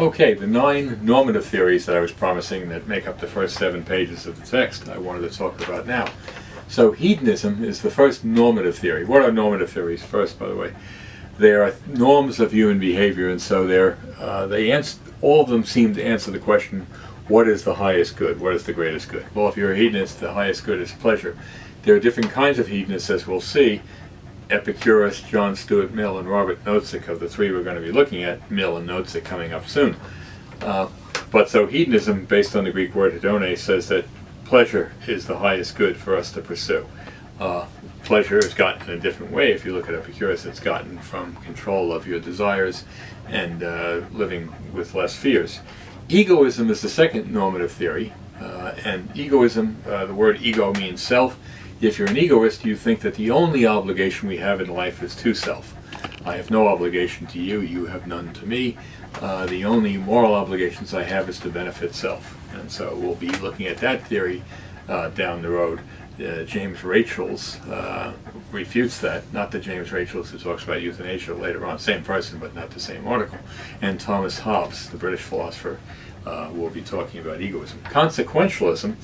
Okay, the 9 normative theories that I was promising that make up the first 7 pages of the text I wanted to talk about now. So hedonism is the first normative theory. What are normative theories first, by the way? They are norms of human behavior, and so all of them seem to answer the question, what is the highest good? What is the greatest good? Well, if you're a hedonist, the highest good is pleasure. There are different kinds of hedonists, as we'll see. Epicurus, John Stuart Mill, and Robert Nozick, of the 3 we're going to be looking at. Mill and Nozick coming up soon. But so hedonism, based on the Greek word hedone, says that pleasure is the highest good for us to pursue. Pleasure is gotten in a different way. If you look at Epicurus, it's gotten from control of your desires and living with less fears. Egoism is the second normative theory, and egoism, the word ego means self. If you're an egoist, you think that the only obligation we have in life is to self. I have no obligation to you, you have none to me. The only moral obligations I have is to benefit self. And so we'll be looking at that theory down the road. James Rachels refutes that, not the James Rachels who talks about euthanasia later on, same person but not the same article. And Thomas Hobbes, the British philosopher, will be talking about egoism. Consequentialism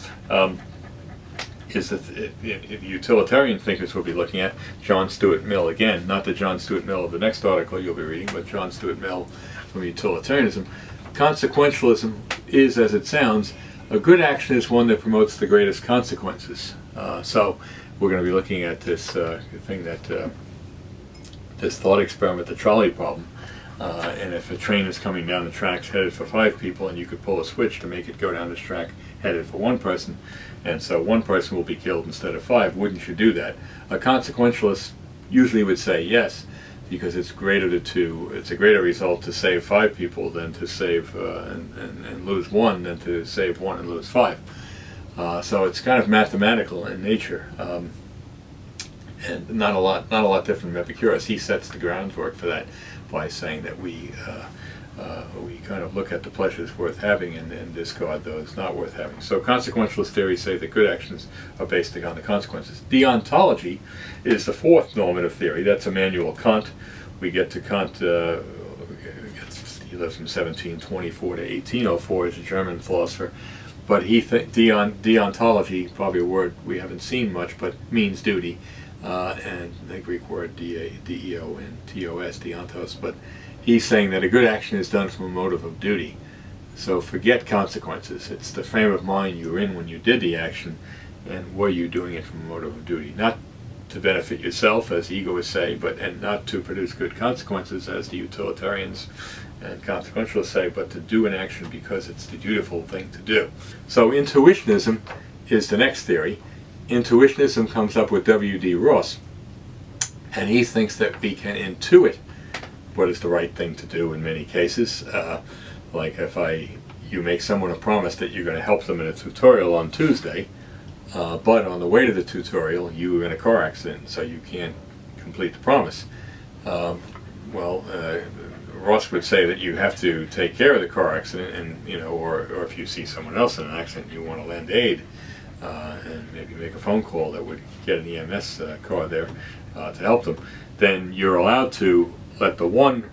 is the utilitarian thinkers we'll be looking at. John Stuart Mill again, not the John Stuart Mill of the next article you'll be reading, but John Stuart Mill from utilitarianism. Consequentialism is, as it sounds, a good action is one that promotes the greatest consequences. So we're going to be looking at this thing that this thought experiment, the trolley problem. And if a train is coming down the tracks headed for 5 people, and you could pull a switch to make it go down this track headed for 1 person, and so 1 person will be killed instead of 5, wouldn't you do that? A consequentialist usually would say yes, because it's a greater result to save 5 people than to save and lose 1 than to save 1 and lose 5. So it's kind of mathematical in nature, and not a lot different from Epicurus. He sets the groundwork for that by saying that we kind of look at the pleasures worth having and discard those not worth having. So consequentialist theories say that good actions are based on the consequences. Deontology is the 4th normative theory. That's Immanuel Kant. We get to Kant, he lived from 1724 to 1804 as a German philosopher. But he deontology, probably a word we haven't seen much, but means duty. And the Greek word D-E-O-N-T-O-S, deontos, but he's saying that a good action is done from a motive of duty. So forget consequences. It's the frame of mind you were in when you did the action, and were you doing it from a motive of duty? Not to benefit yourself, as egoists say, and not to produce good consequences, as the utilitarians and consequentialists say, but to do an action because it's the dutiful thing to do. So intuitionism is the next theory. Intuitionism comes up with W.D. Ross, and he thinks that we can intuit what is the right thing to do in many cases. Like if you make someone a promise that you're going to help them in a tutorial on Tuesday, but on the way to the tutorial you were in a car accident, so you can't complete the promise. Ross would say that you have to take care of the car accident, and or if you see someone else in an accident, you want to lend aid. And maybe make a phone call that would get an EMS car there to help them, then you're allowed to let the one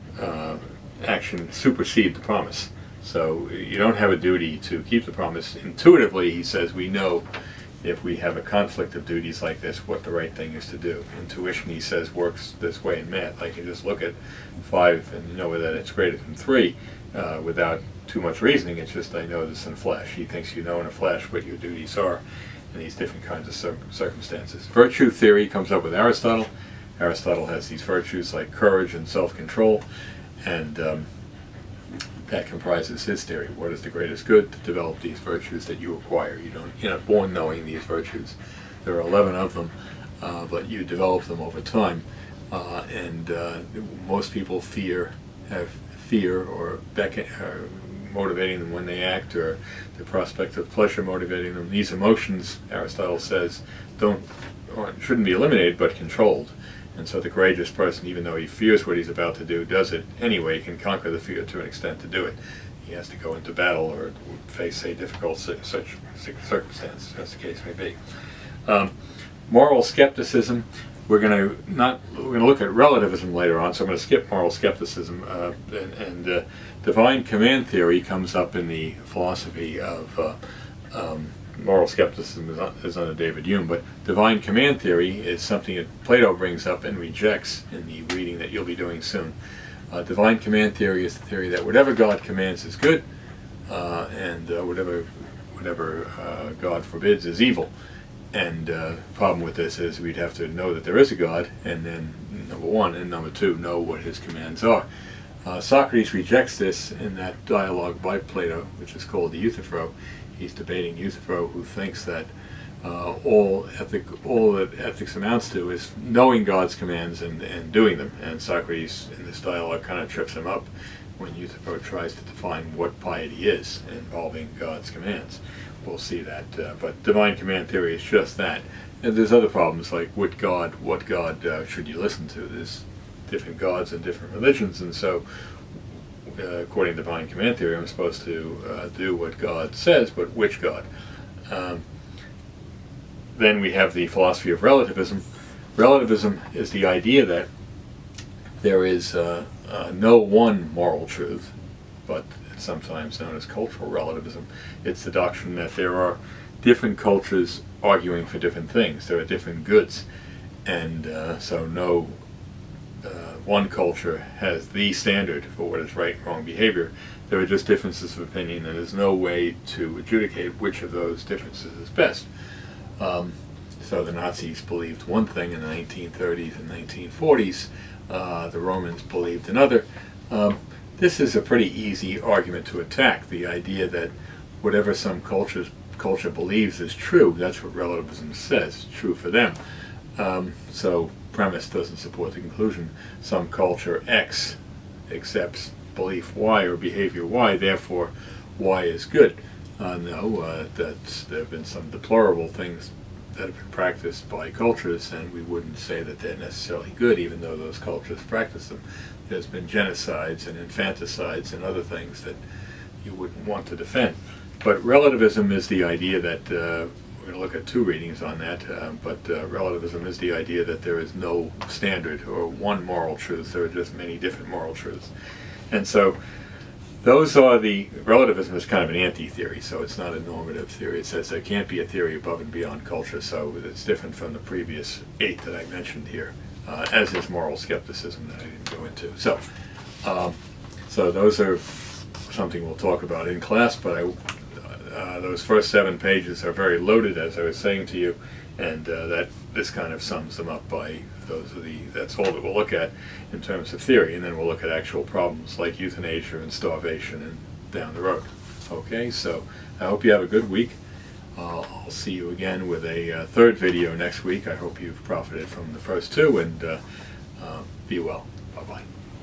action supersede the promise. So you don't have a duty to keep the promise. Intuitively, he says, we know if we have a conflict of duties like this, what the right thing is to do. Intuition, he says, works this way in math. I can just look at 5 and know that it's greater than 3 without too much reasoning. It's just I know this in a flash. He thinks you know in a flash what your duties are in these different kinds of circumstances. Virtue theory comes up with Aristotle. Aristotle has these virtues like courage and self-control, and that comprises his theory. What is the greatest good? To develop these virtues that you acquire. You're not born knowing these virtues. There are 11 of them, but you develop them over time. And most people have fear or motivating them when they act, or the prospect of pleasure motivating them. These emotions, Aristotle says, shouldn't be eliminated but controlled. And so the courageous person, even though he fears what he's about to do, does it anyway. He can conquer the fear to an extent to do it. He has to go into battle or face a difficult such circumstance, as the case may be. Moral skepticism. we're going to look at relativism later on. So I'm going to skip moral skepticism, and divine command theory comes up in the philosophy of moral skepticism is under David Hume, but divine command theory is something that Plato brings up and rejects in the reading that you'll be doing soon. Divine command theory is the theory that whatever God commands is good, and whatever God forbids is evil. And the problem with this is we'd have to know that there is a God, and then number one, and number two, know what his commands are. Socrates rejects this in that dialogue by Plato, which is called the Euthyphro. He's debating Euthyphro, who thinks that all that ethics amounts to is knowing God's commands and doing them. And Socrates, in this dialogue, kind of trips him up when Euthyphro tries to define what piety is involving God's commands. We'll see that. But divine command theory is just that. And there's other problems like what God should you listen to? There's different gods and different religions, and so according to divine command theory, I'm supposed to do what God says, but which God? Then we have the philosophy of relativism. Relativism is the idea that there is no one moral truth, but it's sometimes known as cultural relativism. It's the doctrine that there are different cultures arguing for different things. There are different goods, and so no one culture has the standard for what is right and wrong behavior. There are just differences of opinion, and there's no way to adjudicate which of those differences is best. So the Nazis believed one thing in the 1930s and 1940s. The Romans believed another. This is a pretty easy argument to attack, the idea that whatever some culture believes is true, that's what relativism says, it's true for them. So premise doesn't support the conclusion. Some culture X accepts belief Y or behavior Y, therefore Y is good. No, there have been some deplorable things that have been practiced by cultures, and we wouldn't say that they're necessarily good, even though those cultures practice them. There's been genocides and infanticides and other things that you wouldn't want to defend. But relativism is the idea that, we're going to look at two readings on that, but relativism is the idea that there is no standard or one moral truth. There are just many different moral truths. And so those are relativism is kind of an anti-theory, so it's not a normative theory. It says there can't be a theory above and beyond culture, so it's different from the previous 8 that I mentioned here, as is moral skepticism that I didn't go into. So those are something we'll talk about in class, but those first 7 pages are very loaded, as I was saying to you, and this kind of sums them up by that's all that we'll look at in terms of theory, and then we'll look at actual problems like euthanasia and starvation and down the road. Okay, so I hope you have a good week. I'll see you again with a third video next week. I hope you've profited from the first 2, and be well. Bye-bye.